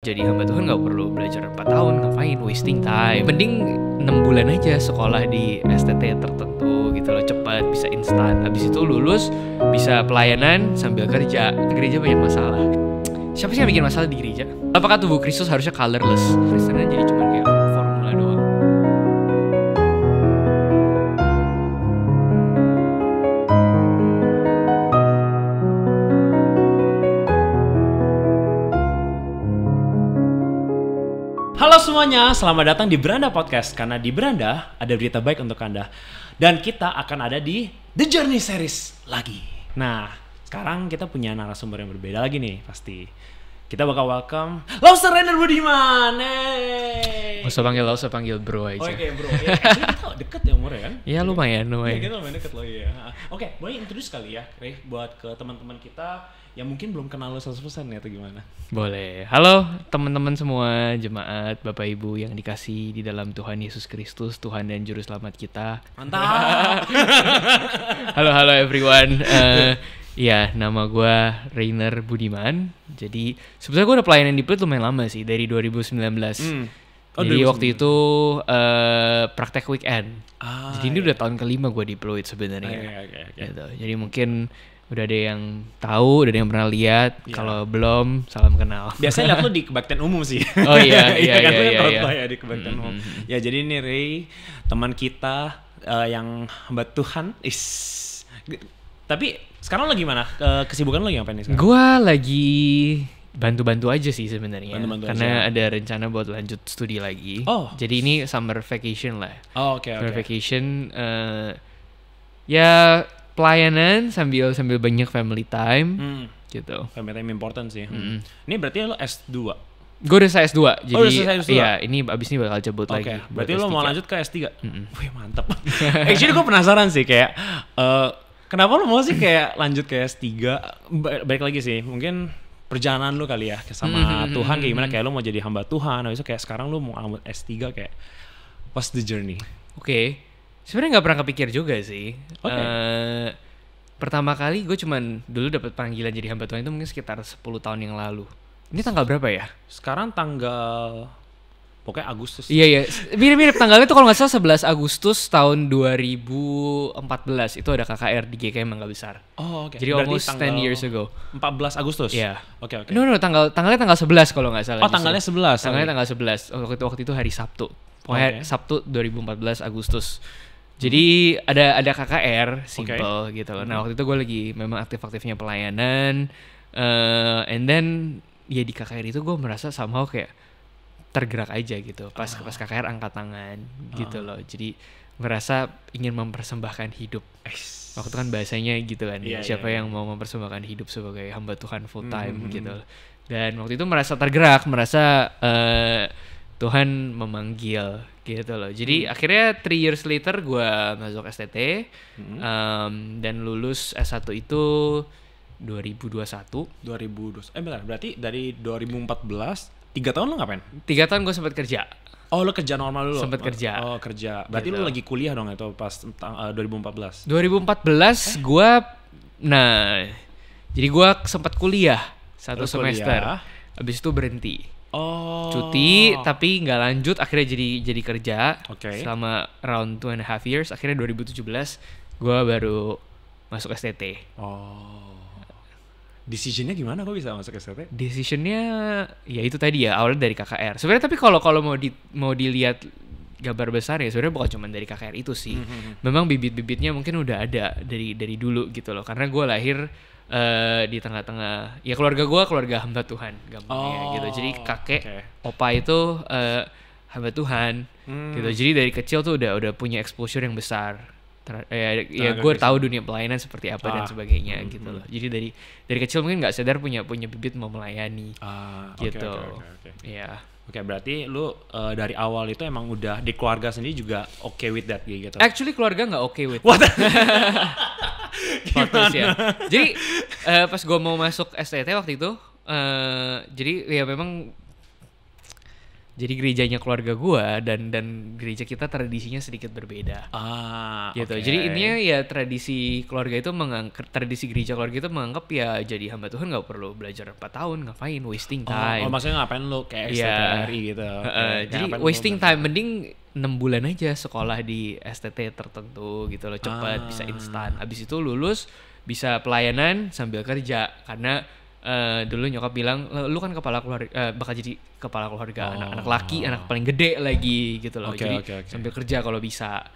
jadi hamba Tuhan nggak perlu belajar 4 tahun, ngapain wasting time. Mending 6 bulan aja sekolah di STT tertentu gitu loh, cepat, bisa instan. Habis itu lulus bisa pelayanan sambil kerja. Gereja banyak masalah. Siapa sih yang bikin masalah di gereja? Apakah tubuh Kristus harusnya colorless? Kristennya jadi cuma kayak formula doang. Halo semuanya, selamat datang di Beranda Podcast. Karena di Beranda ada berita baik untuk Anda. Dan kita akan ada di The Journey Series lagi. Nah, sekarang kita punya narasumber yang berbeda lagi nih, pasti. Kita bakal welcome Lauser Rainer Budiman. Gak usah panggil bro aja. Oke bro, ya, kita deket ya umurnya kan? Ya lumayan. Iya, kita lumayan deket loh ya. Oke, boleh introduce kali ya, Ray, buat ke teman-teman kita yang mungkin belum kenal lo 100% ya, atau gimana? Boleh. Halo teman-teman semua, jemaat, Bapak Ibu yang dikasih di dalam Tuhan Yesus Kristus, Tuhan dan Juru Selamat kita. Mantap. Halo everyone. Ya, nama gue Rainer Budiman. Jadi sebetulnya gue udah pelayanan di Pluit lumayan lama sih, dari 2019. Jadi 2019. Waktu itu praktek weekend. Jadi ini udah tahun kelima gue di Pluit sebenarnya. Gitu. Jadi mungkin udah ada yang tahu, udah ada yang pernah lihat. Kalau belum, salam kenal. Biasanya lihat lo di kebaktian umum sih. Oh iya. Ya di kebaktian umum. Ya jadi ini Ray, teman kita yang hamba Tuhan. Tapi sekarang lo gimana? Kesibukan lo ngapain nih sekarang? Gue lagi bantu-bantu aja sih sebenarnya. Karena aja. ada rencana buat lanjut studi lagi. Oh. Jadi ini summer vacation lah. Oh, oke. Summer vacation. Ya pelayanan sambil banyak family time. Gitu. Family time important sih. Ini berarti lo S2? Gue udah selesai S2. Jadi udah selesai S2? Iya, ini abis ini bakal cabut lagi. Berarti lo mau lanjut ke S3? Wih, mantap. Actually gue penasaran sih kayak kenapa lo mau sih kayak lanjut ke S3? Baik lagi sih, mungkin perjalanan lo kali ya sama Tuhan kayak gimana, kayak lo mau jadi hamba Tuhan, habis itu kayak sekarang lo mau ambil S3, kayak what's the journey? Oke. Sebenarnya nggak pernah kepikir juga sih. Pertama kali gue cuman dulu dapat panggilan jadi hamba Tuhan itu mungkin sekitar 10 tahun yang lalu. Ini tanggal berapa ya? Sekarang tanggal pokoknya Agustus. Iya. Mirip-mirip tanggalnya tuh kalau nggak salah 11 Agustus tahun 2014 itu ada KKR di GKM Mangga Besar. Oh, oke. Jadi berarti almost 10 years ago. 14 Agustus? Iya. Oke. No, tanggalnya tanggal 11 kalau nggak salah. Oh, tanggalnya 11. Tanggalnya tanggal 11. Waktu itu hari Sabtu. Pokoknya Sabtu 2014 Agustus. Jadi ada KKR simple gitu. Nah, waktu itu gue lagi memang aktif-aktifnya pelayanan. And then ya di KKR itu gue merasa somehow kayak tergerak aja gitu pas KKR angkat tangan gitu loh. Jadi merasa ingin mempersembahkan hidup. Waktu itu kan bahasanya gitu kan, siapa yang mau mempersembahkan hidup sebagai hamba Tuhan full time gitu. Dan waktu itu merasa tergerak, merasa Tuhan memanggil gitu loh. Jadi akhirnya 3 years later gue masuk STT dan lulus S1 itu 2021. Bentar, berarti dari 2014 3 tahun lo ngapain? 3 tahun gue sempat kerja. Oh, lo kerja normal dulu? Sempat kerja. Oh, kerja. Berarti gitu. Lo lagi kuliah dong itu pas 2014? 2014 gue, jadi gue sempat kuliah 1 semester. Abis itu berhenti. Oh. Cuti, tapi nggak lanjut. Akhirnya jadi kerja. Selama around 2.5 years. Akhirnya 2017 gue baru masuk STT. Oh. Decisionnya gimana kok bisa masuk STT? Decisionnya ya itu tadi ya, awalnya dari KKR. Sebenarnya tapi kalau mau dilihat gambar besar ya sebenarnya bukan cuma dari KKR itu sih. Memang bibit-bibitnya mungkin udah ada dari dulu gitu loh. Karena gue lahir di tengah-tengah ya keluarga hamba Tuhan gampangnya gitu. Jadi kakek, opa itu hamba Tuhan gitu. Jadi dari kecil tuh udah punya exposure yang besar. Ya gue tahu dunia pelayanan seperti apa dan sebagainya gitu loh. Jadi dari kecil mungkin nggak sadar punya bibit mau melayani gitu. Ya. Oke, berarti lu dari awal itu emang udah di keluarga sendiri juga okay with that gitu. Actually keluarga nggak okay with What? Ya. Jadi pas gue mau masuk STT waktu itu, jadi ya memang Jadi gerejanya keluarga gua dan gereja kita tradisinya sedikit berbeda. Gitu. Okay. Jadi intinya ya tradisi keluarga itu tradisi gereja keluarga itu menganggap ya jadi hamba Tuhan nggak perlu belajar 4 tahun, ngapain wasting time. Maksudnya ngapain lu kayak STTRI gitu. Jadi wasting time, mending 6 bulan aja sekolah di STT tertentu gitu loh, cepat, bisa instan. Habis itu lulus bisa pelayanan sambil kerja, karena dulu nyokap bilang lu kan kepala keluarga, bakal jadi kepala keluarga, anak laki, anak paling gede lagi gitu loh. Jadi sambil kerja kalau bisa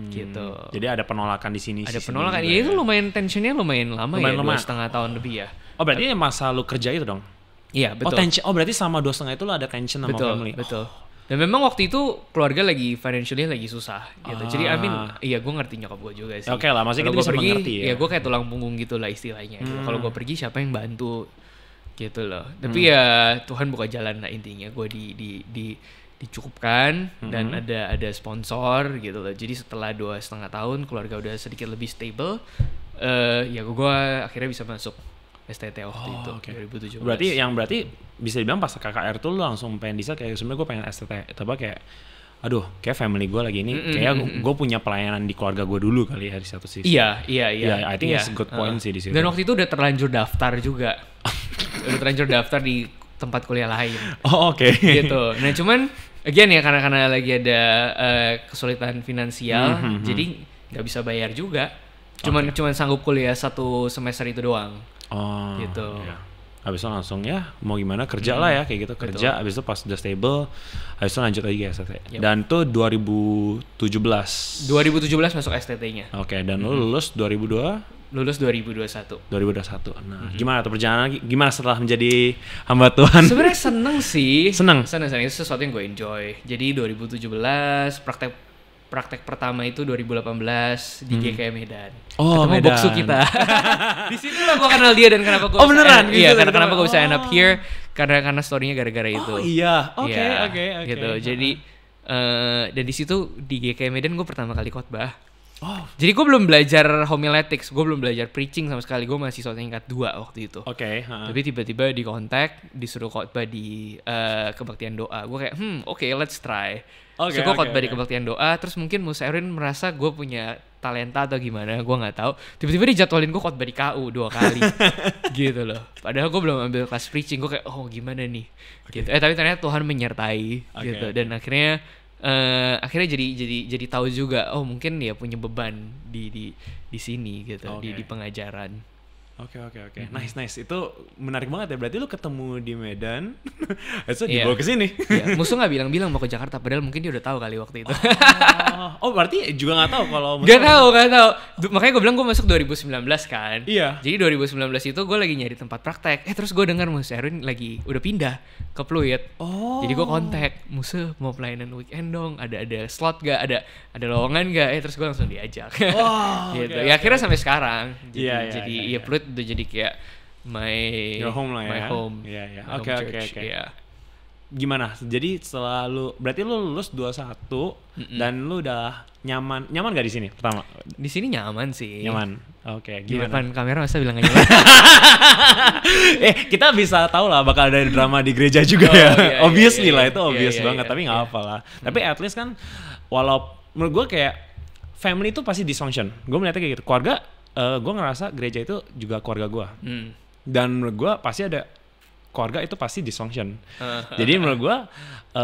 gitu. Jadi ada penolakan di sini. Ada penolakan. Ya itu lumayan tensionnya lumayan lama ya, 2,5 tahun lebih ya. Oh berarti masa lu kerja itu dong? Iya betul. Berarti sama 2,5 itu lu ada tension sama family. Betul. Dan memang waktu itu keluarga lagi financially lagi susah gitu. Jadi iya gue ngerti nyokap gue juga sih. Oke lah, maksudnya kita bisa mengerti ya. Ya gue kayak tulang punggung gitu lah istilahnya. Gitu. Kalau gue pergi siapa yang bantu gitu loh. Tapi ya Tuhan buka jalan lah intinya. Gue dicukupkan dan ada sponsor gitu loh. Jadi setelah 2,5 tahun keluarga udah sedikit lebih stable, ya gue akhirnya bisa masuk STT waktu itu 2017. Berarti bisa dibilang pas KKR tuh lu langsung pengen decide kayak sebenarnya gue pengen STT. Tapi kayak aduh, kayak family gue lagi ini kayak gue punya pelayanan di keluarga gue dulu kali ya di satu sisi. Iya. I think it's a good point sih di situ. Dan waktu itu udah terlanjur daftar juga. Udah terlanjur daftar di tempat kuliah lain. Oke. Gitu. Nah, cuman again ya karena lagi ada kesulitan finansial, jadi nggak bisa bayar juga. Cuman sanggup kuliah 1 semester itu doang. Gitu. Iya. Habis itu langsung ya mau gimana kerja lah ya kayak gitu, kerja. Habis itu pas udah stable, habis itu lanjut lagi ke STT. Dan tuh 2017 masuk STT-nya. Oke, dan lu lulus 2002? Lulus 2021. Nah, gimana tuh perjalanan? Gimana setelah menjadi hamba Tuhan? Sebenarnya seneng sih. Seneng. Itu sesuatu yang gue enjoy. Jadi 2017 praktek pertama itu 2018 di GKM Medan. Ketemu Medan. Boksu kita. Di situ lah gue kenal dia dan kenapa gue beneran? Iya, kenapa gue bisa end up here karena story-nya gara-gara itu. Oke. Gitu. Jadi dan di situ di GKM Medan gue pertama kali khotbah. Jadi gue belum belajar homiletics, gue belum belajar preaching sama sekali. Gue masih tingkat 2 waktu itu. Tapi tiba-tiba di kontak, disuruh khotbah di kebaktian doa. Gue kayak let's try. So gue khotbah di kebaktian doa. Terus mungkin Musa Erwin merasa gue punya talenta atau gimana, gue nggak tahu. Tiba-tiba dijadwalin gue khotbah di KU 2 kali. Gitu loh. Padahal gue belum ambil kelas preaching. Gue kayak gimana nih. Gitu. Tapi ternyata Tuhan menyertai. Gitu. Dan akhirnya jadi tahu juga mungkin ya punya beban di sini gitu, di pengajaran. Oke. Nice. Itu menarik banget ya. Berarti lu ketemu di Medan, itu dibawa ke sini. Iya. Musuh nggak bilang mau ke Jakarta, padahal mungkin dia udah tahu kali waktu itu. Berarti juga nggak tahu kalau Gak tahu. Makanya gue bilang gue masuk 2019 kan. Iya. Jadi 2019 itu gue lagi nyari tempat praktek. Terus gue dengar Musa Erwin lagi udah pindah ke Pluit. Jadi gue kontak Musa, mau pelayanan weekend dong. Ada slot gak? Ada lowongan gak? Terus gue langsung diajak. Gitu. Ya akhirnya sampai sekarang. Jadi Pluit udah jadi kayak my home lah ya. My home. Iya. Oke. Gimana? Jadi setelah berarti lu lulus 21 dan lu udah nyaman gak di sini pertama? Di sini nyaman sih. Nyaman. Oke, Di gimana? depan kamera masa bilang gak nyaman? Kita bisa tahu lah bakal ada drama di gereja juga ya. Obviously lah, itu obvious banget, tapi nggak apa lah. Tapi at least kan, walau menurut gue kayak family itu pasti dysfunction. Gue melihatnya kayak gitu. Keluarga, gue ngerasa gereja itu juga keluarga gue. Dan menurut gue pasti ada keluarga itu pasti dysfunction. Jadi menurut gue,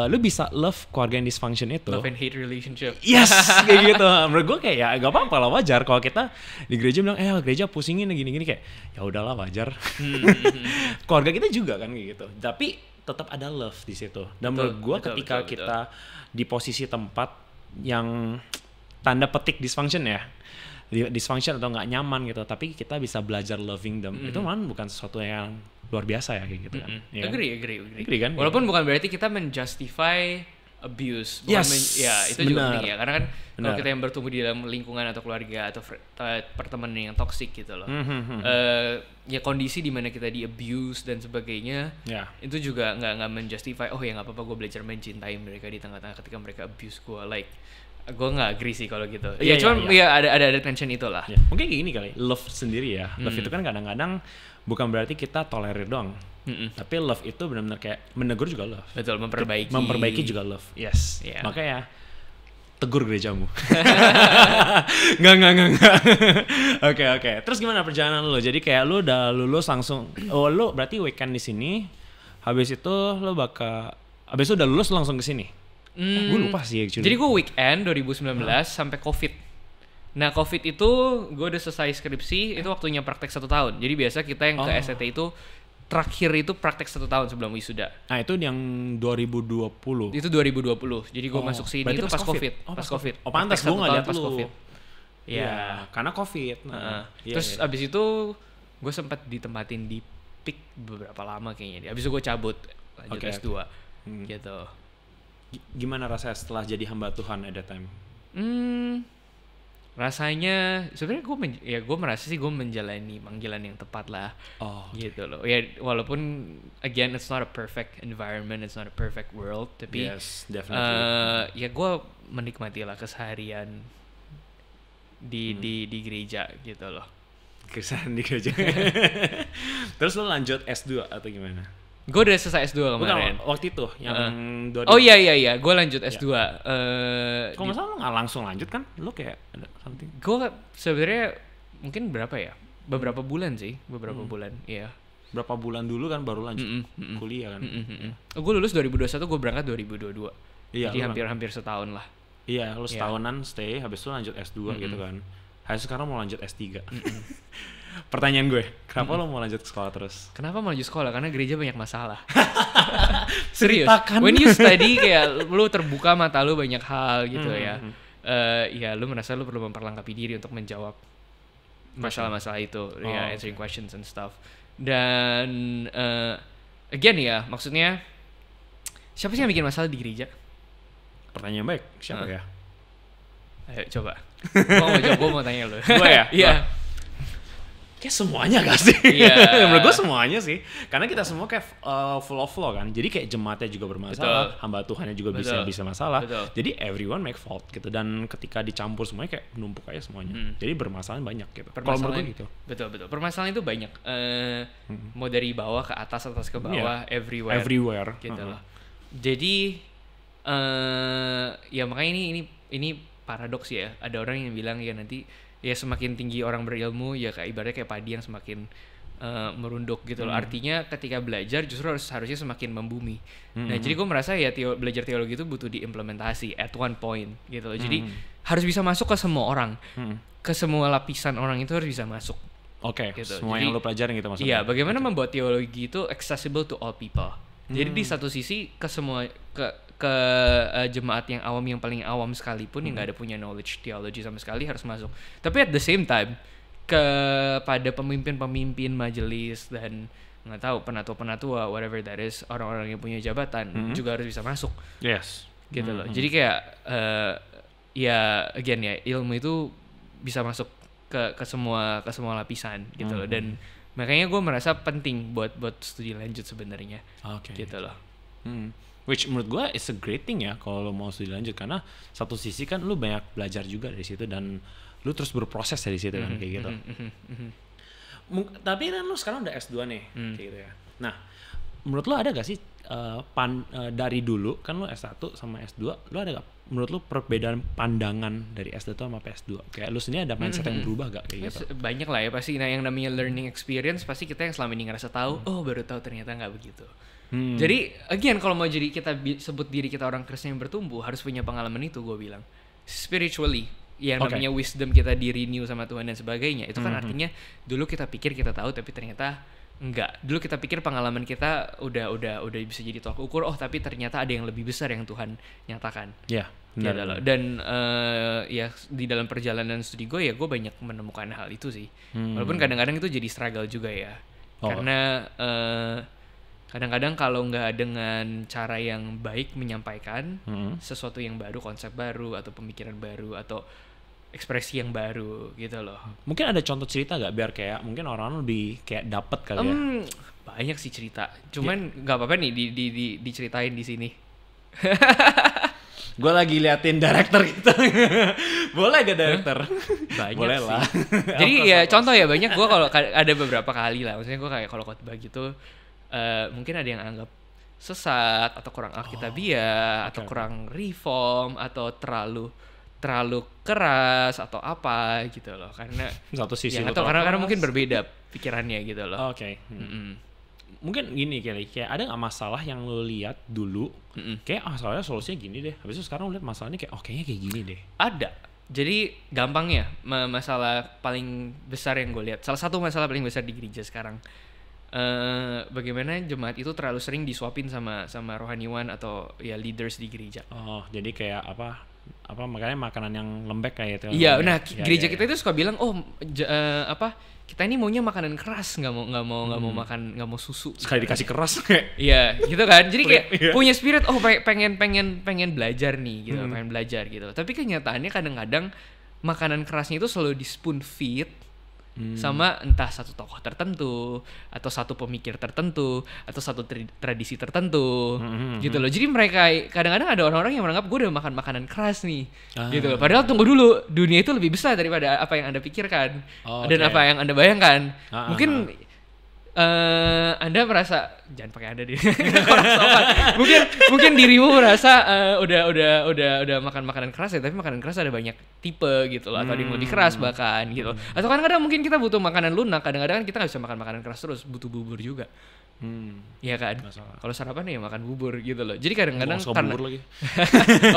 lu bisa love keluarga yang dysfunction itu. Love and hate relationship. Yes, kayak gitu. Menurut gue kayak ya gak apa-apa lah, wajar. Kalau kita di gereja bilang, gereja pusingin gini-gini, kayak ya udahlah wajar. Keluarga kita juga kan kayak gitu. Tapi tetap ada love di situ. Dan menurut gue ketika kita di posisi tempat yang tanda petik dysfunction ya, dysfunction atau nggak nyaman gitu, tapi kita bisa belajar loving them. Itu kan bukan sesuatu yang luar biasa ya kayak gitu kan. Agree kan. Walaupun ya. bukan berarti kita menjustify abuse. Itu juga penting ya. Karena kan kalau kita yang bertumbuh di dalam lingkungan atau keluarga atau pertemanan yang toksik gitu loh. Ya kondisi di mana kita di abuse dan sebagainya, itu juga nggak menjustify. Ya nggak apa-apa gue belajar mencintai mereka di tengah-tengah ketika mereka abuse gue. Like gue nggak agree sih kalau gitu. Ya cuman ya ada tension itulah. Ya. Mungkin gini kali, love sendiri ya. Love itu kan kadang-kadang bukan berarti kita tolerir doang. Tapi love itu benar-benar kayak menegur juga love. Betul, memperbaiki. Memperbaiki juga love. Yes. Yeah. Makanya tegur gerejamu. Enggak. Oke. Terus gimana perjalanan lo? Jadi kayak lo udah lulus langsung. Oh, lo berarti weekend di sini. Habis itu udah lulus langsung ke sini. Gue lupa sih actually. Jadi gue weekend 2019 sampai COVID. Nah COVID itu gue udah selesai skripsi, itu waktunya praktek 1 tahun. Jadi biasa kita yang ke STT itu terakhir itu praktek 1 tahun sebelum wisuda. Nah itu yang 2020. Itu 2020. Jadi gue masuk sini itu pas COVID. Pas COVID. Oh pantas gue nggak lihat pas lu. COVID. Ya, karena COVID. Terus abis itu gue sempat ditempatin di PIK beberapa lama kayaknya. Abis itu gue cabut lanjut S2 gitu. Gimana rasanya setelah jadi hamba Tuhan at that time? Rasanya sebenarnya gue merasa sih gue menjalani panggilan yang tepat lah. Gitu loh. Ya walaupun again it's not a perfect environment, it's not a perfect world, tapi yes, definitely. Ya gue menikmati lah keseharian di gereja gitu loh. Keseharian di gereja. Terus lo lanjut S2 atau gimana? Gue udah selesai S2 kemarin. Bukan, waktu itu yang 2000. Oh iya, gue lanjut S2. Kalau nggak salah lo nggak langsung lanjut kan? Lo kayak ada something. Gue sebenarnya mungkin berapa ya? Beberapa bulan sih, bulan. Iya. Berapa bulan dulu kan baru lanjut kuliah kan? Gue lulus 2021, gue berangkat 2022. Iya. Jadi hampir setahun lah. Iya, lo setahunan stay, habis itu lanjut S2 gitu kan. Habis sekarang mau lanjut S3. Pertanyaan gue, kenapa lo mau lanjut sekolah terus? Kenapa mau lanjut sekolah? Karena gereja banyak masalah. Serius. Ceritakan. When you study kayak lo terbuka mata lo banyak hal gitu ya. Ya lo merasa lo perlu memperlengkapi diri untuk menjawab masalah-masalah itu. Ya, answering questions and stuff. Dan again ya, maksudnya siapa sih yang bikin masalah di gereja? Pertanyaan baik, siapa ya? Ayo coba. Gue mau tanya lo. Gue ya? Iya. Kayak semuanya gak sih? Iya. Menurut gue semuanya sih. Karena kita semua kayak full of flaw kan. Jadi kayak jemaatnya juga bermasalah. Betul. Hamba Tuhannya juga bisa masalah. Betul. Jadi everyone make fault gitu. Dan ketika dicampur semuanya kayak menumpuk aja semuanya. Jadi bermasalah banyak gitu. Kalau menurut gue gitu. Betul. Permasalahan itu banyak. Mau dari bawah ke atas ke bawah. Everywhere. Gitu loh. Jadi ya makanya ini paradoks ya. Ada orang yang bilang ya nanti ya semakin tinggi orang berilmu ya kayak ibaratnya kayak padi yang semakin merunduk gitu loh. Artinya ketika belajar justru harusnya semakin membumi. Nah jadi gue merasa ya belajar teologi itu butuh diimplementasi at one point gitu loh. Jadi harus bisa masuk ke semua orang, ke semua lapisan orang itu harus bisa masuk. Oke. Gitu. Semua jadi, yang lo pelajarin gitu maksudnya. Iya. Bagaimana membuat teologi itu accessible to all people. Jadi di satu sisi ke semua ke jemaat yang awam yang paling awam sekalipun yang nggak ada punya knowledge teologi sama sekali harus masuk. Tapi at the same time kepada pemimpin-pemimpin majelis dan nggak tahu penatua-penatua whatever that is, orang-orang yang punya jabatan juga harus bisa masuk. Yes. Gitu loh. Jadi kayak ya again ya ilmu itu bisa masuk ke semua lapisan gitu loh. Dan makanya gue merasa penting buat studi lanjut sebenarnya. Gitu loh. Which menurut gue is a great thing ya kalau lo mau studi lanjut, karena satu sisi kan lo banyak belajar juga dari situ dan lo terus berproses dari situ kan kayak gitu. Tapi kan lo sekarang udah S2 nih kayak gitu ya. Nah menurut lo ada gak sih dari dulu kan lo S1 sama S2 lo ada gak menurut lo perbedaan pandangan dari S1 sama PS2? Kayak lo sendiri ada mindset yang berubah gak kayak gitu? Banyak lah ya pasti. Nah yang namanya learning experience pasti kita yang selama ini ngerasa tahu, baru tahu ternyata gak begitu. Jadi again kalau mau jadi kita sebut diri kita orang Kristen yang bertumbuh harus punya pengalaman itu, gue bilang spiritually yang namanya wisdom kita di renew sama Tuhan dan sebagainya. Itu kan artinya dulu kita pikir kita tahu tapi ternyata enggak. Dulu kita pikir pengalaman kita udah bisa jadi tolak ukur, tapi ternyata ada yang lebih besar yang Tuhan nyatakan. Iya, benar. Dan ya di dalam perjalanan studi gue ya gue banyak menemukan hal itu sih. Walaupun kadang-kadang itu jadi struggle juga ya. Karena kadang-kadang kalau nggak dengan cara yang baik menyampaikan sesuatu yang baru, konsep baru atau pemikiran baru atau ekspresi yang baru gitu loh. Mungkin ada contoh cerita nggak biar kayak mungkin orang lebih kayak dapet kali ya? Banyak sih cerita, cuman nggak apa-apa nih diceritain di sini. Gue lagi liatin director gitu. Boleh gak director? Banyak boleh sih. lah. Jadi ya contoh ya banyak. Gue kalau ada beberapa kali lah. Maksudnya gue kayak kalau khotbah gitu, mungkin ada yang anggap sesat atau kurang alkitabiah atau kurang reform atau terlalu keras atau apa gitu loh, karena satu sisi ya, atau karena mungkin berbeda pikirannya gitu loh. Oke. Mungkin gini kayak ada nggak masalah yang lo lihat dulu kayak soalnya solusinya gini deh, habis itu sekarang lo lihat masalahnya kayak kayaknya kayak gini deh. Ada. Jadi gampangnya masalah paling besar yang gue lihat, salah satu masalah paling besar di gereja sekarang, bagaimana jemaat itu terlalu sering disuapin sama rohaniwan atau ya leaders di gereja. Jadi kayak apa makanya makanan yang lembek kayak itu. Iya, nah gereja kita itu suka bilang kita ini maunya makanan keras, nggak mau makan, nggak mau susu. Sekali dikasih keras kayak. Iya, gitu kan. Jadi kayak punya spirit, pengen belajar nih gitu, pengen belajar gitu. Tapi kenyataannya kadang-kadang makanan kerasnya itu selalu di spoon feed sama entah satu tokoh tertentu atau satu pemikir tertentu atau satu tradisi tertentu gitu loh. Jadi mereka kadang-kadang ada orang-orang yang menganggap gue udah makan makanan keras nih gitu loh. Padahal tunggu dulu, dunia itu lebih besar daripada apa yang Anda pikirkan dan apa yang Anda bayangkan. Mungkin Anda merasa, jangan pakai Anda deh. mungkin dirimu merasa udah makan makanan keras ya, tapi makanan keras ada banyak tipe gitu loh, atau ada yang lebih keras bahkan gitu. Atau kadang-kadang mungkin kita butuh makanan lunak, kadang-kadang kita nggak bisa makan makanan keras terus, butuh bubur juga. Iya kan? Kalau sarapan ya makan bubur gitu loh. Jadi kadang-kadang karena bubur lagi.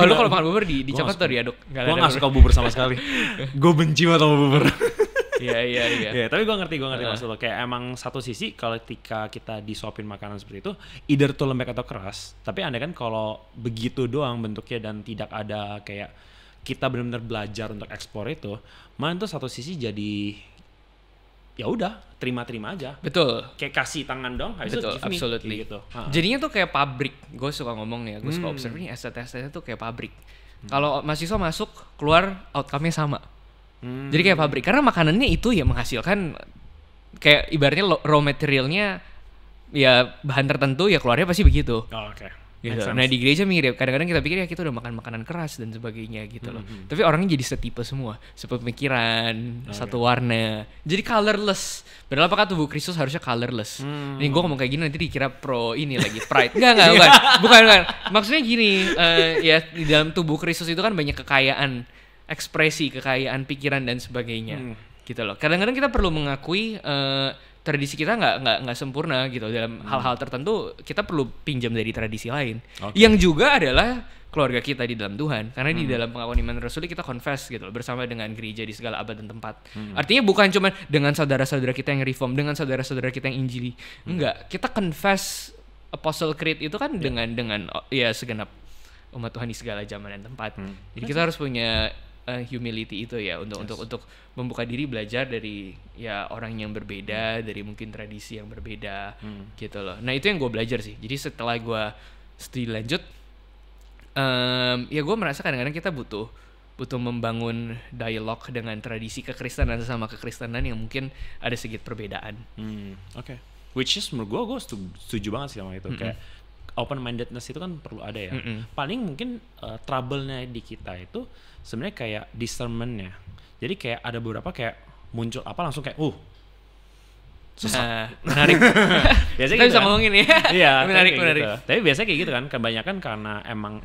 lu kalau makan bubur dicoklat atau diaduk? Gue nggak suka bubur sama sekali. Gue benci banget sama bubur. Iya. Ya, tapi gue ngerti maksud lo. Kayak emang satu sisi kalau ketika kita disuapin makanan seperti itu, either tuh lembek atau keras. Tapi anda kan kalau begitu doang bentuknya dan tidak ada kayak kita benar-benar belajar untuk ekspor itu, malah tuh satu sisi jadi ya udah terima aja. Betul. Kayak kasih tangan dong. Betul, absolutely. Gitu. Jadinya tuh kayak pabrik. Gue suka ngomong ya, gue suka observe nih estet-estetnya tuh kayak pabrik. Kalau mahasiswa masuk, keluar outcome-nya sama. Jadi kayak pabrik, karena makanannya itu ya menghasilkan kayak ibaratnya raw materialnya ya bahan tertentu ya keluarnya pasti begitu. Oke. Gitu. Nah di gereja mirip, kadang-kadang kita pikir ya kita udah makan makanan keras dan sebagainya gitu loh. Tapi orangnya jadi setipe semua, sepemikiran, satu warna, jadi colorless. Padahal apakah tubuh Kristus harusnya colorless? Nih gue ngomong kayak gini nanti dikira pro ini lagi pride. Enggak, bukan. Maksudnya gini, ya di dalam tubuh Kristus itu kan banyak kekayaan ekspresi, kekayaan pikiran dan sebagainya, gitu loh. Kadang-kadang kita perlu mengakui tradisi kita nggak sempurna gitu dalam hal-hal tertentu. Kita perlu pinjam dari tradisi lain, yang juga adalah keluarga kita di dalam Tuhan. Karena di dalam pengakuan iman rasuli kita confess gitu loh, bersama dengan gereja di segala abad dan tempat. Artinya bukan cuma dengan saudara-saudara kita yang reform, dengan saudara-saudara kita yang injili. Enggak, kita confess Apostle Creed itu kan dengan ya segenap umat Tuhan di segala zaman dan tempat. Jadi kita harus punya humility itu ya untuk membuka diri belajar dari ya orang yang berbeda, dari mungkin tradisi yang berbeda gitu loh. Nah itu yang gue belajar sih. Jadi setelah gue studi lanjut, ya gue merasa kadang-kadang kita butuh membangun dialog dengan tradisi kekristenan sama kekristenan yang mungkin ada sedikit perbedaan. Oke. Which is menurut gue setuju banget sih sama itu. Kayak open mindedness itu kan perlu ada ya. Paling mungkin trouble-nya di kita itu sebenarnya kayak discernment-nya. Jadi kayak ada beberapa kayak muncul apa langsung kayak susah. Menarik. Biasanya kita gitu bisa kan? ngomongin ya. Iya, menarik. Gitu. Tapi biasanya kayak gitu kan, kebanyakan karena emang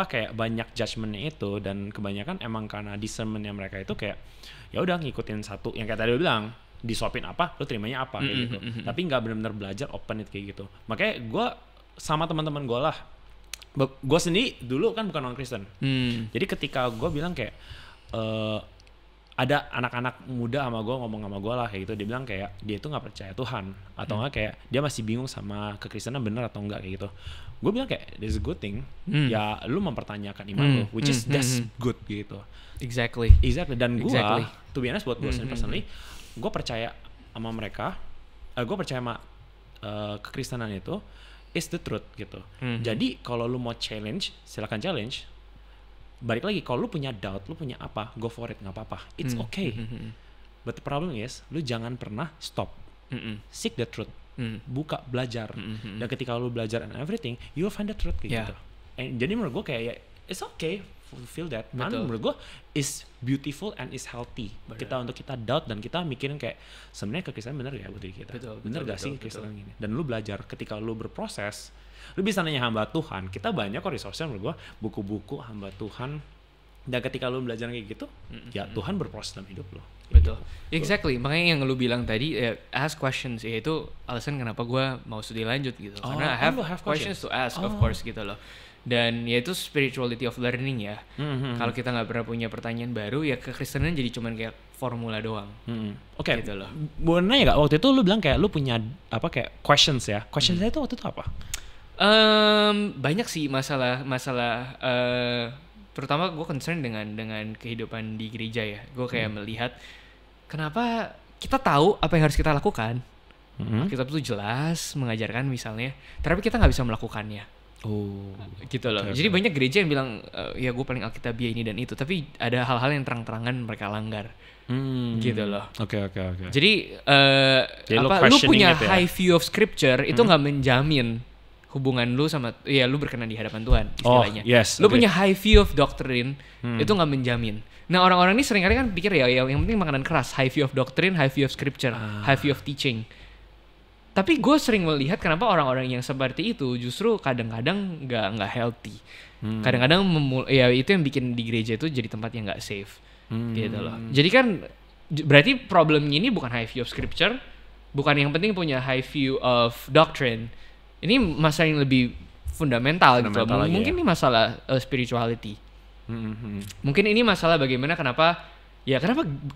kayak banyak judgement-nya itu, dan kebanyakan emang karena discernment-nya mereka itu kayak ya udah ngikutin satu yang kayak tadi lu bilang, disuapin apa, lu terimanya apa kayak gitu. Tapi nggak benar-benar belajar open it kayak gitu. Makanya gue sama teman-teman gue lah, gue sendiri dulu kan bukan non Kristen. Jadi ketika gue bilang kayak ada anak-anak muda sama gue ngomong sama gue lah kayak gitu, dia bilang kayak dia itu nggak percaya Tuhan atau nggak kayak dia masih bingung sama kekristenan bener atau enggak kayak gitu. Gue bilang kayak that's a good thing. Ya lu mempertanyakan iman lu, which is that's good gitu. Exactly. Dan gue to be honest buat gue sendiri personally, gue percaya sama mereka, gue percaya sama kekristenan itu is the truth gitu. Jadi kalau lu mau challenge, silakan challenge. Balik lagi, kalau lu punya doubt, lu punya apa, go for it, nggak apa-apa, it's okay. But the problem is, lu jangan pernah stop. Seek the truth, buka, belajar. Dan ketika lu belajar and everything, you'll find the truth kayak gitu. Jadi menurut gue kayak it's okay feel that. Karena menurut gue is beautiful and is healthy. Untuk kita doubt dan kita mikirin kayak sebenarnya kekristenan bener ya buat diri kita. Bener gak sih kekristenan gini? Dan lu belajar ketika lu berproses, lu bisa nanya hamba Tuhan. Kita banyak kok resource menurut gue, buku-buku hamba Tuhan. Dan ketika lu belajar kayak gitu, ya Tuhan berproses dalam hidup lo. Betul. Exactly. Makanya yang lu bilang tadi, ask questions, ya itu alasan kenapa gue mau studi lanjut gitu. Karena I have questions to ask, of course gitu loh. Dan ya itu spirituality of learning ya. Kalau kita nggak pernah punya pertanyaan baru, ya kekristenan jadi cuman kayak formula doang. Oke. Gitu loh. Boleh nanya gak, waktu itu lu bilang kayak lu punya apa kayak questions ya? Questions itu waktu itu apa? Banyak sih masalah terutama gue concern dengan kehidupan di gereja ya. Gue kayak melihat kenapa kita tahu apa yang harus kita lakukan. Alkitab itu jelas mengajarkan misalnya, tapi kita nggak bisa melakukannya. Gitu loh. Jadi banyak gereja yang bilang ya gue paling alkitabiah ini dan itu, tapi ada hal-hal yang terang-terangan mereka langgar. Gitu loh. Oke. Jadi lu punya gitu high view of scripture itu nggak menjamin hubungan lu sama lu berkenan di hadapan Tuhan istilahnya. Lu punya high view of doctrine itu nggak menjamin. Nah orang-orang ini seringkali kan pikir ya yang penting makanan keras, high view of doctrine, high view of scripture, high view of teaching. Tapi gue sering melihat kenapa orang-orang yang seperti itu justru kadang-kadang nggak healthy. Kadang-kadang itu yang bikin di gereja itu jadi tempat yang nggak safe. Gitu loh. Jadi kan berarti problemnya ini bukan high view of scripture, bukan yang penting punya high view of doctrine. Ini masalah yang lebih fundamental gitu. Mungkin ini masalah spirituality. Mungkin ini masalah bagaimana kenapa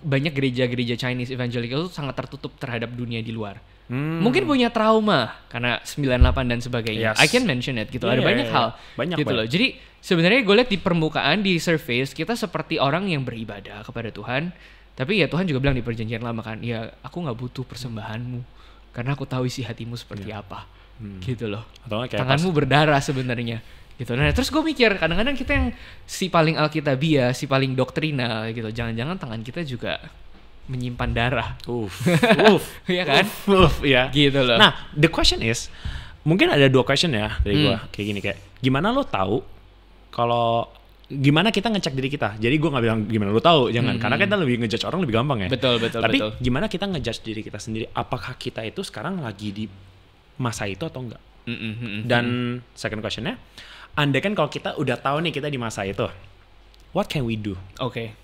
banyak gereja-gereja Chinese evangelical itu sangat tertutup terhadap dunia di luar. Mungkin punya trauma karena 98 dan sebagainya. I can mention it gitu. Ada banyak hal gitu loh. Jadi sebenarnya gue lihat di permukaan, di surface kita seperti orang yang beribadah kepada Tuhan. Tapi ya Tuhan juga bilang di perjanjian lama kan, ya aku gak butuh persembahanmu karena aku tahu isi hatimu seperti apa. Gitu loh. Tanganmu berdarah sebenarnya gitu. Nah terus gue mikir kadang-kadang kita yang si paling alkitabiah, si paling doktrinal gitu, jangan-jangan tangan kita juga menyimpan darah. Iya kan? Ya. Gitu loh. Nah the question is, mungkin ada 2 question ya dari gue kayak gini, kayak gimana lo tahu kalau gimana kita ngecek diri kita. Jadi gue nggak bilang gimana lo tahu, jangan, karena kita lebih ngejudge orang lebih gampang ya. Tapi gimana kita ngejudge diri kita sendiri, apakah kita itu sekarang lagi di masa itu atau enggak. Dan second questionnya, andai kan kalau kita udah tahu nih kita di masa itu, what can we do? Oke.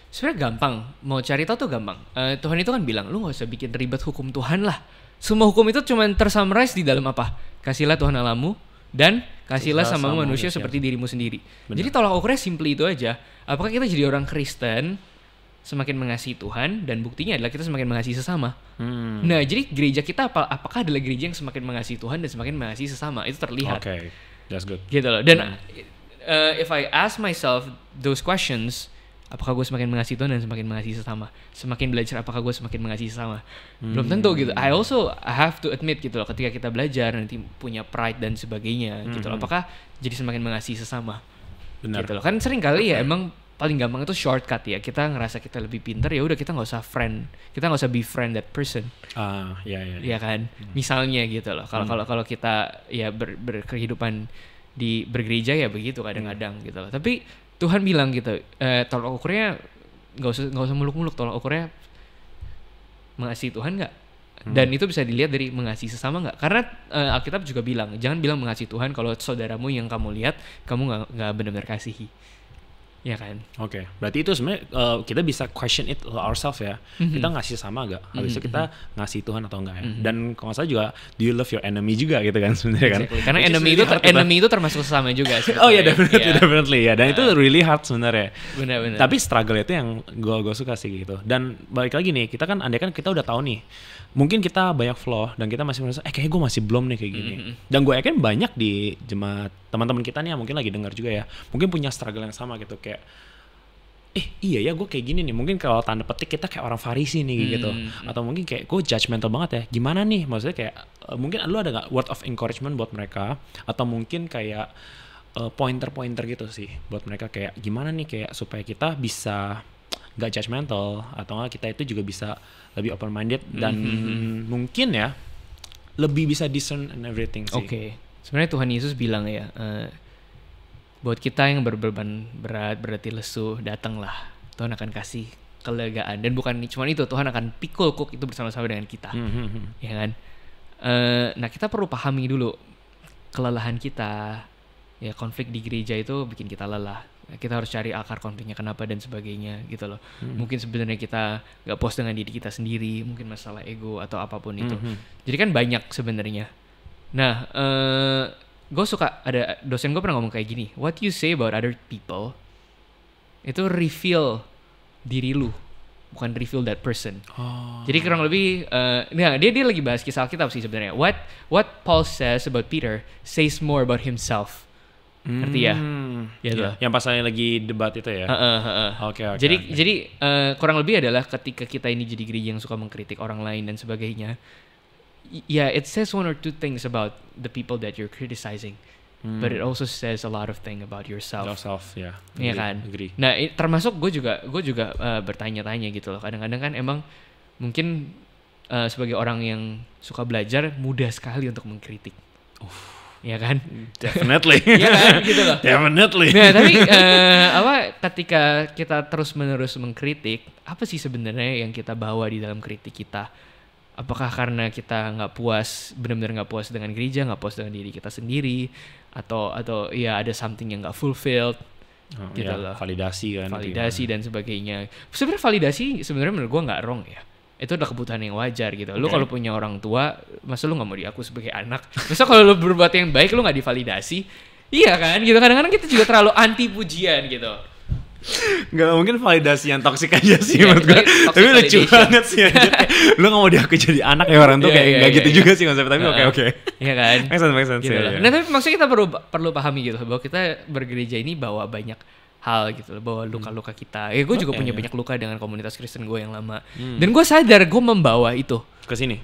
Sebenarnya gampang, mau cari tahu tuh gampang. Tuhan itu kan bilang, lu gak usah bikin ribet hukum Tuhan lah. Semua hukum itu cuma tersummarize di dalam apa? Kasihlah Tuhan Allahmu dan kasihlah sama manusia seperti dirimu sendiri. Jadi tolak ukurnya simply itu aja. Apakah kita jadi orang Kristen semakin mengasihi Tuhan, dan buktinya adalah kita semakin mengasihi sesama. Nah, jadi gereja kita apakah adalah gereja yang semakin mengasihi Tuhan dan semakin mengasihi sesama? Itu terlihat. Okay, that's good. Gitu loh. Dan if I ask myself those questions, apakah gue semakin mengasihi Tuhan dan semakin mengasihi sesama? Semakin belajar, apakah gue semakin mengasihi sesama? Belum tentu gitu. I have to admit gitu loh, ketika kita belajar nanti punya pride dan sebagainya gitu loh. Apakah jadi semakin mengasihi sesama? Benar. Gitu loh. Kan sering kali ya emang paling gampang itu shortcut ya. Kita ngerasa kita lebih pintar, ya udah kita nggak usah befriend that person. Iya kan. Misalnya gitu loh. Kalau kita ya berkehidupan di bergereja ya begitu kadang-kadang gitu loh. Tapi Tuhan bilang gitu, tolak ukurnya nggak usah muluk-muluk, tolak ukurnya mengasihi Tuhan nggak? Dan itu bisa dilihat dari mengasihi sesama nggak? Karena Alkitab juga bilang, jangan bilang mengasihi Tuhan kalau saudaramu yang kamu lihat kamu nggak benar-benar kasihi. Ya kan. Oke. Berarti itu sebenarnya kita bisa question it ourselves ya. Kita ngasih sama gak? Habis itu kita ngasih Tuhan atau enggak ya? Dan kalau nggak salah juga, do you love your enemy juga gitu kan sebenarnya kan? Karena enemy itu termasuk sesama juga. Oh ya, definitely ya. Dan itu really hard sebenarnya. Benar. Tapi struggle itu yang gue suka sih gitu. Dan balik lagi nih, kita kan andai kan kita udah tahu nih, mungkin kita banyak flaw dan kita masih merasa kayaknya gue masih belum nih kayak gini. Dan gue yakin banyak di jemaat teman-teman kita nih yang mungkin lagi dengar juga ya, mungkin punya struggle yang sama gitu, kayak iya ya gue kayak gini nih. Mungkin kalau tanda petik kita kayak orang Farisi nih gitu. Atau mungkin kayak gue judgmental banget ya. Gimana nih? Maksudnya kayak mungkin lu ada gak word of encouragement buat mereka? Atau mungkin kayak pointer-pointer gitu sih buat mereka, kayak gimana nih kayak supaya kita bisa gak judgmental, atau gak kita itu juga bisa lebih open minded dan mungkin ya lebih bisa discern and everything sih. Oke. Sebenarnya Tuhan Yesus bilang ya, buat kita yang berbeban berat, berarti lesu, datanglah. Tuhan akan kasih kelegaan. Dan bukan cuma itu, Tuhan akan pikul kuk itu bersama-sama dengan kita. Ya kan? Nah kita perlu pahami dulu kelelahan kita. Ya konflik di gereja itu bikin kita lelah. Kita harus cari akar konfliknya kenapa dan sebagainya gitu loh. Mungkin sebenarnya kita nggak puas dengan diri kita sendiri, mungkin masalah ego atau apapun itu. Jadi kan banyak sebenarnya. Nah, gue suka ada dosen gue pernah ngomong kayak gini, what you say about other people itu reveal diri lu, bukan reveal that person. Jadi kurang lebih, nah dia lagi bahas kisah Alkitab sih sebenarnya. What Paul says about Peter says more about himself. Ngerti ya? Gitu. Yang pasalnya lagi debat itu ya. Oke. Jadi kurang lebih adalah ketika kita ini jadi gereja yang suka mengkritik orang lain dan sebagainya. Yeah, it says one or two things about the people that you're criticizing, but it also says a lot of things about yourself. Ya. Iya kan? Agree. Nah, termasuk gue juga bertanya-tanya gitu loh. Kadang-kadang kan emang mungkin sebagai orang yang suka belajar mudah sekali untuk mengkritik. Ya kan? Definitely. Ya kan? Gitu loh. Definitely. Nah, tapi ketika kita terus-menerus mengkritik, apa sih sebenarnya yang kita bawa di dalam kritik kita? Apakah karena kita nggak puas, benar-benar nggak puas dengan gereja, nggak puas dengan diri kita sendiri, atau ya ada something yang nggak fulfilled, gitu loh. Validasi dan sebagainya. Sebenarnya validasi sebenarnya menurut gue nggak wrong ya. Itu udah kebutuhan yang wajar gitu. Lu kalau punya orang tua, masa lu nggak mau diaku sebagai anak? Masa kalau lu berbuat yang baik lu nggak divalidasi? Iya kan? Gitu kadang-kadang kita juga terlalu anti pujian gitu. Nggak mungkin validasi yang toksik aja sih menurut gue. Tapi lucu banget sih aja. Lu gak mau diaku jadi anak ya orang tuh kayak gak gitu juga sih konsepnya. Tapi oke. Iya kan? Make sense. Gitu lah. Nah tapi maksudnya kita perlu pahami gitu bahwa kita bergereja ini bawa banyak hal gitu loh, bawa luka-luka kita. Ya gue juga punya banyak luka dengan komunitas Kristen gue yang lama. Dan gue sadar gue membawa itu ke sini,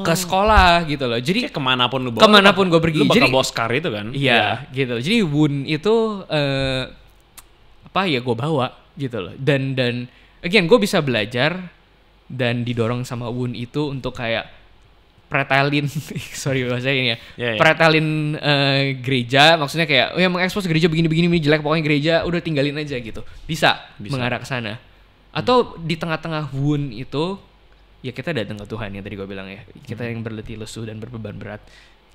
ke sekolah gitu loh. Jadi kayak kemanapun gue pergi. Lu bakal bawa scar itu kan? Iya gitu. Jadi wound itu ya gue bawa gitu loh. Dan again gue bisa belajar dan didorong sama wound itu untuk kayak pretelin sorry bahasa ini ya. Pretelin gereja, maksudnya kayak mengekspos gereja begini jelek, pokoknya gereja udah tinggalin aja gitu. Bisa. Mengarah ke sana. Atau di tengah-tengah wound itu ya kita datang ke Tuhan yang tadi gue bilang ya. Kita yang berletih lesu dan berbeban berat,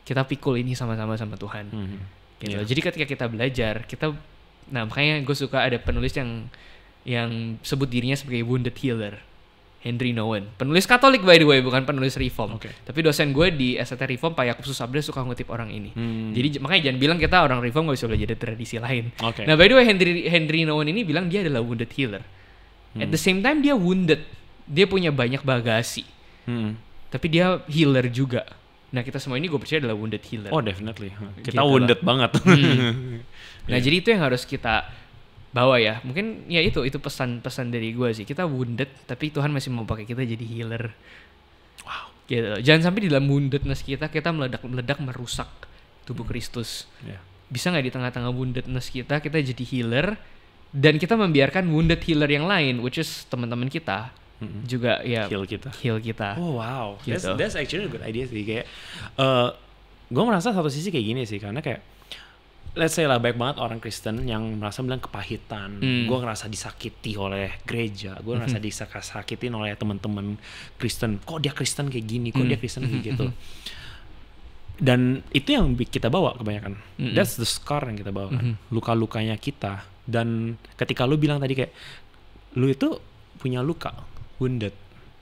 kita pikul ini sama-sama sama Tuhan. Gitu. Jadi ketika kita belajar, nah makanya gue suka ada penulis yang sebut dirinya sebagai wounded healer, Henry Nouwen, penulis Katolik by the way, bukan penulis Reform. Tapi dosen gue di ST Reform, Pak Yakub Susabda, suka ngutip orang ini. Jadi makanya jangan bilang kita orang Reform gak bisa belajar dari tradisi lain. Nah by the way Henry Nouwen ini bilang dia adalah wounded healer. At the same time dia wounded, dia punya banyak bagasi, tapi dia healer juga. Nah kita semua ini gue percaya adalah wounded healer. Oh definitely, kita gitu wounded banget. Nah jadi itu yang harus kita bawa ya. Mungkin ya itu pesan-pesan dari gue sih. Kita wounded tapi Tuhan masih mau pakai kita jadi healer. Wow. Gitu. Jangan sampai di dalam woundedness kita meledak merusak tubuh Kristus. Bisa nggak di tengah-tengah woundedness kita jadi healer dan kita membiarkan wounded healer yang lain, which is teman-teman kita juga ya heal kita. Oh wow. Gitu. That's actually a good idea sih. Kayak gue merasa satu sisi kayak gini sih, karena kayak let's say lah banyak banget orang Kristen yang merasa bilang kepahitan. Gue ngerasa disakiti oleh gereja, gue ngerasa disakitin oleh teman-teman Kristen. Kok dia Kristen kayak gini, kok dia Kristen kayak gitu. Dan itu yang kita bawa kebanyakan. That's the scar yang kita bawa kan. Luka-lukanya kita. Dan ketika lu bilang tadi kayak lu itu punya luka, wounded,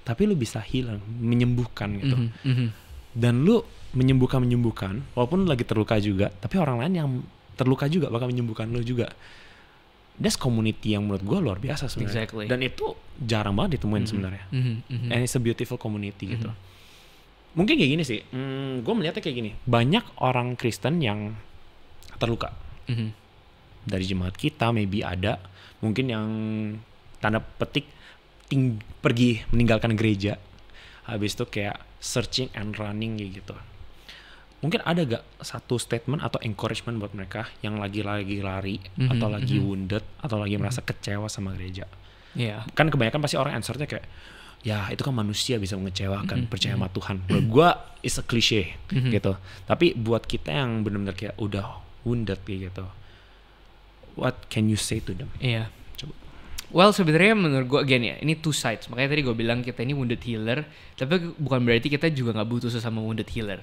tapi lu bisa heal, menyembuhkan gitu. Dan lu menyembuhkan walaupun lu lagi terluka juga, tapi orang lain yang terluka juga bakal menyembuhkan lu juga. That's community yang menurut gue luar biasa sebenarnya. Exactly. Dan itu jarang banget ditemuin sebenarnya. And it's a beautiful community gitu. Mungkin kayak gini sih, gue melihatnya kayak gini, banyak orang Kristen yang terluka. Dari jemaat kita maybe ada, mungkin yang tanda petik pergi meninggalkan gereja, habis itu kayak searching and running gitu. Mungkin ada gak satu statement atau encouragement buat mereka yang lagi lari atau lagi wounded atau lagi merasa kecewa sama gereja? Kan kebanyakan pasti orang answernya kayak, ya itu kan manusia bisa mengecewakan, percaya sama Tuhan. Menurut gue is a cliche gitu. Tapi buat kita yang benar-benar kayak udah wounded gitu, what can you say to them? Iya. Coba. Well, sebenarnya menurut gue again ya, ini two sides. Makanya tadi gue bilang kita ini wounded healer, tapi bukan berarti kita juga nggak butuh sesama wounded healer.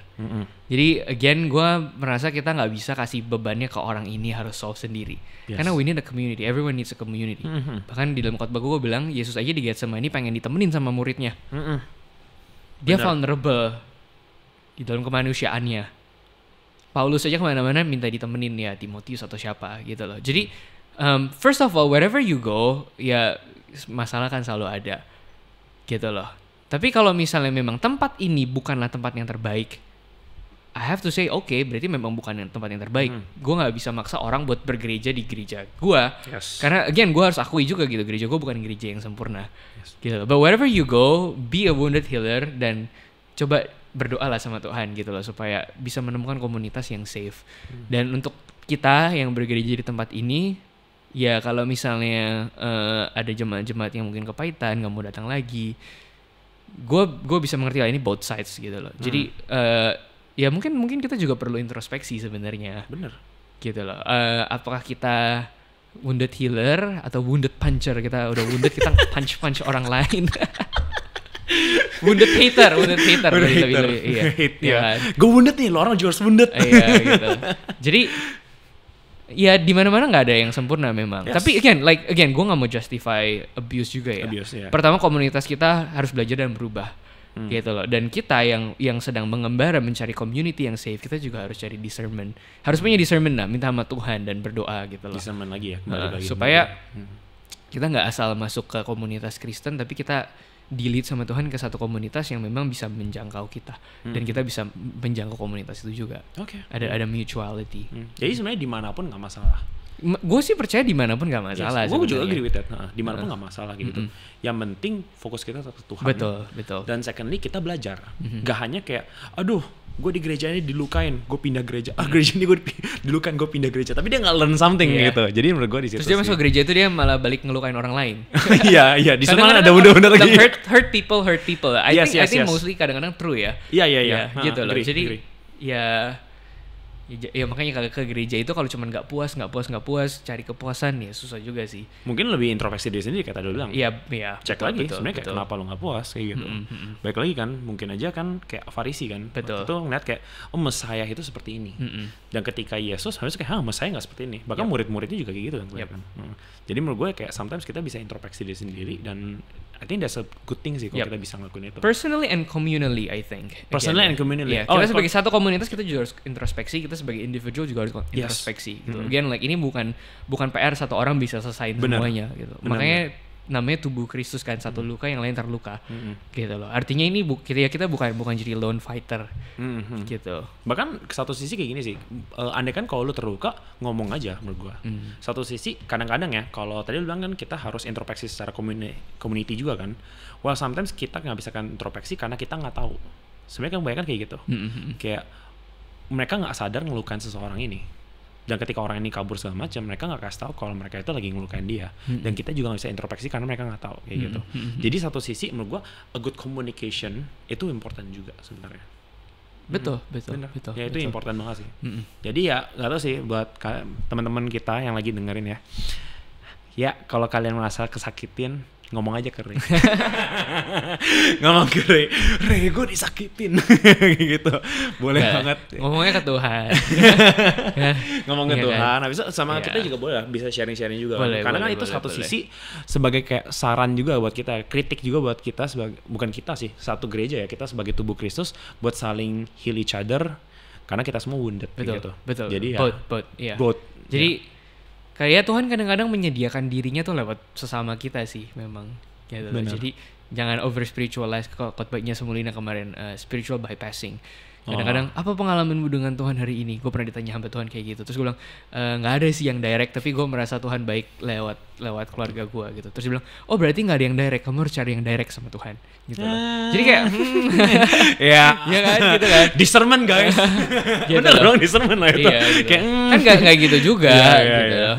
Jadi again, gue merasa kita nggak bisa kasih bebannya ke orang ini harus solve sendiri. Karena we need a community, everyone needs a community. Bahkan di dalam khotbah gue bilang, Yesus aja di Getsemani pengen ditemenin sama muridnya. Dia vulnerable di dalam kemanusiaannya. Paulus aja kemana-mana minta ditemenin ya Timotius atau siapa gitu loh. Jadi first of all, wherever you go, ya masalah kan selalu ada, gitu loh. Tapi kalau misalnya memang tempat ini bukanlah tempat yang terbaik, I have to say okay, berarti memang bukan tempat yang terbaik. Gue nggak bisa maksa orang buat bergereja di gereja gue, karena again gue harus akui juga gitu, gereja gue bukan gereja yang sempurna, gitu. But wherever you go, be a wounded healer dan coba berdoalah sama Tuhan gitu loh supaya bisa menemukan komunitas yang safe. Dan untuk kita yang bergereja di tempat ini, ya kalau misalnya ada jemaat-jemaat yang mungkin kepahitan nggak mau datang lagi, gue bisa mengerti lah ini both sides gitu loh. Jadi ya mungkin kita juga perlu introspeksi sebenarnya. Bener. Gitu loh. Apakah kita wounded healer atau wounded puncher? Kita udah wounded kita punch orang lain. wounded hater. Iya. Gue wounded nih, lo orang juga harus wounded. Iya gitu. Jadi ya di mana-mana nggak ada yang sempurna memang. Tapi again gue nggak mau justify abuse juga ya. Pertama komunitas kita harus belajar dan berubah, gitu loh. Dan kita yang sedang mengembara mencari community yang safe, kita juga harus cari discernment. Harus punya discernment lah, minta sama Tuhan dan berdoa gitu loh. Discernment lagi ya. Supaya kita nggak asal masuk ke komunitas Kristen, tapi kita di-lead sama Tuhan ke satu komunitas yang memang bisa menjangkau kita, dan kita bisa menjangkau komunitas itu juga. Ada mutuality. Jadi sebenarnya dimanapun nggak masalah. Gue sih percaya dimanapun nggak masalah. Gue juga agree with that. Dimanapun nggak masalah gitu. Yang penting fokus kita tetap Tuhan. Betul. Dan secondly kita belajar. Gak hanya kayak, aduh, gue di gereja ini dilukain, gue pindah gereja. Gereja ini gue dilukain, gue pindah gereja. Tapi dia nggak learn something gitu. Jadi menurut gue di situ. Terus dia masuk gereja itu dia malah balik ngelukain orang lain. Iya. Di sana ada bunda-bunda lagi. Hurt people. I think mostly kadang-kadang true ya. Iya. Gitu loh. Jadi ya makanya kalau ke gereja itu kalau cuma nggak puas cari kepuasan ya susah juga sih. Mungkin lebih introspeksi diri sendiri kata dulu bilang. Iya. Cek lagi sebenarnya kayak kenapa lo nggak puas kayak gitu. Baik lagi kan mungkin aja kan kayak Farisi kan. Betul. Itu ngeliat kayak Mesias itu seperti ini. Dan ketika Yesus harusnya kayak Mesias nggak seperti ini. Bahkan murid-muridnya juga kayak gitu kan. Jadi menurut gue kayak sometimes kita bisa introspeksi diri sendiri dan I think that's a good thing sih kalau kita bisa ngelakuin itu. Personally and communally, I think. Personally and communally. Kita sebagai satu komunitas kita juga harus introspeksi, kita sebagai individual juga harus introspeksi. Gitu. Again, ini bukan PR satu orang bisa selesaiin semuanya gitu. Makanya namanya tubuh Kristus kan, satu luka yang lain terluka, gitu loh. Artinya ini kita bukan jadi lone fighter, gitu. Bahkan ke satu sisi kayak gini sih, andai kan kalau lu terluka ngomong aja menurut gua. Satu sisi kadang-kadang ya, kalau tadi lu bilang kan kita harus introspeksi secara community juga kan. Well sometimes kita nggak bisa kan introspeksi karena kita nggak tahu. Sebenarnya kan kebanyakan kayak gitu, kayak mereka nggak sadar ngelukain seseorang ini. Dan ketika orang ini kabur segala macam, mereka nggak kasih tahu kalau mereka itu lagi ngelukain dia. Dan kita juga nggak bisa introspeksi karena mereka nggak tahu kayak gitu. Jadi satu sisi menurut gua a good communication itu important juga sebenarnya. Betul. Ya itu important banget sih. Jadi ya nggak tahu sih buat teman-teman kita yang lagi dengerin ya. Ya kalau kalian merasa kesakitin, ngomong aja ke Ray. Ngomong ke Ray gue disakitin. Gitu. Boleh banget. Ngomongnya ke Tuhan. Ngomong ke Tuhan. Habis itu sama kita juga boleh bisa sharing-sharing juga. Karena kan itu satu sisi sebagai kayak saran juga buat kita, kritik juga buat kita sebagai, bukan kita sih, satu gereja ya, kita sebagai tubuh Kristus buat saling heal each other karena kita semua wounded gitu. Betul. Jadi both. Jadi kayak Tuhan kadang-kadang menyediakan dirinya tuh lewat sesama kita sih memang gitu. Jadi jangan over spiritualize khotbahnya Semulina kemarin, spiritual bypassing. Kadang-kadang apa pengalamanmu dengan Tuhan hari ini? Gue pernah ditanya hamba Tuhan kayak gitu. Terus gue bilang nggak ada sih yang direct, tapi gue merasa Tuhan baik lewat keluarga gue gitu. Terus dia bilang, oh berarti nggak ada yang direct, kamu harus cari yang direct sama Tuhan gitu loh. Jadi kayak ya kan gitu kan. Discernment guys. Gitu bener dong discernment lah itu. Iya, gitu. Kan nggak gitu juga. Gitu.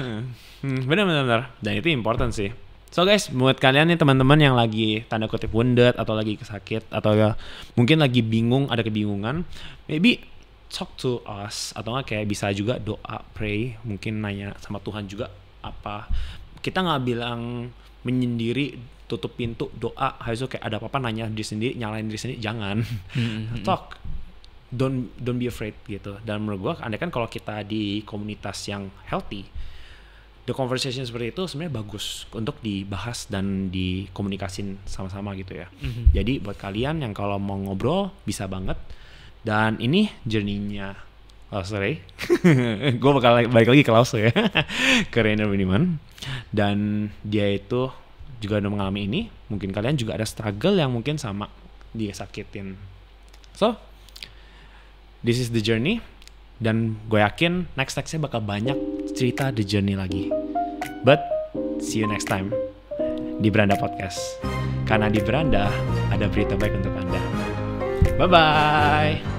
Benar. Dan itu important sih. So guys, buat kalian nih teman-teman yang lagi tanda kutip wounded atau lagi sakit atau ya mungkin lagi bingung, ada kebingungan, maybe talk to us atau nggak kayak bisa juga doa, pray, mungkin nanya sama Tuhan juga apa. Kita nggak bilang menyendiri, tutup pintu, doa, habis itu kayak ada apa-apa nanya diri sendiri, nyalain diri sendiri, jangan. Talk, don't be afraid gitu. Dan menurut gue, andai kan kalau kita di komunitas yang healthy, the conversation seperti itu sebenarnya bagus untuk dibahas dan dikomunikasin sama-sama gitu ya. Jadi buat kalian yang kalau mau ngobrol bisa banget. Dan ini journey-nya Lause. Gue bakal balik lagi ke Lause ya. Ke Rainer Winiman. Dan dia itu juga udah mengalami ini. Mungkin kalian juga ada struggle yang mungkin sama dia sakitin. So, this is the journey. Dan gue yakin next-nextnya bakal banyak cerita the journey lagi. But, see you next time di Beranda Podcast. Karena di Beranda ada berita baik untuk Anda. Bye-bye!